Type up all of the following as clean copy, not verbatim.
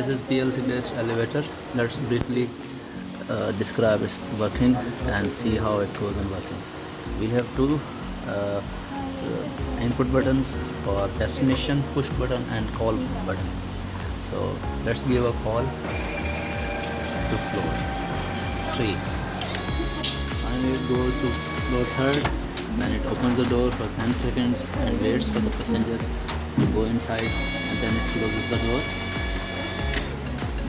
This is PLC based elevator. Let's briefly describe its working and see how it goes in working. We have two input buttons for destination, push button and call button. So let's give a call to floor 3. Finally it goes to floor 3rd, then it opens the door for 10 seconds and waits for the passengers to go inside, and then it closes the door.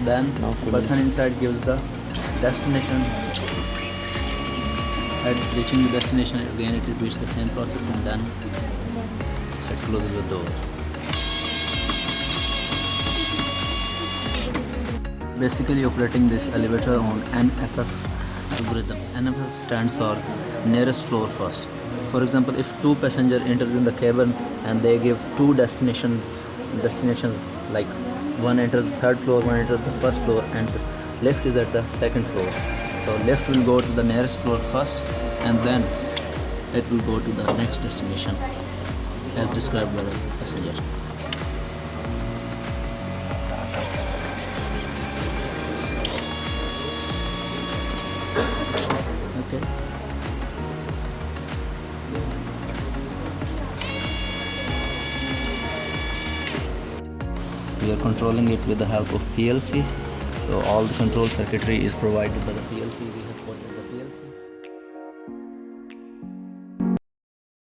Then the person inside gives the destination. At reaching the destination again it repeats the same process, and then it closes the door. Basically operating this elevator on NFF algorithm. NFF stands for nearest floor first. For example, if two passengers enters in the cabin and they give two destinations, like one enters the 3rd floor, one enters the 1st floor, and the lift is at the 2nd floor. So lift will go to the nearest floor first, and then it will go to the next destination as described by the passenger. Okay. We are controlling it with the help of PLC. So all the control circuitry is provided by the PLC. We have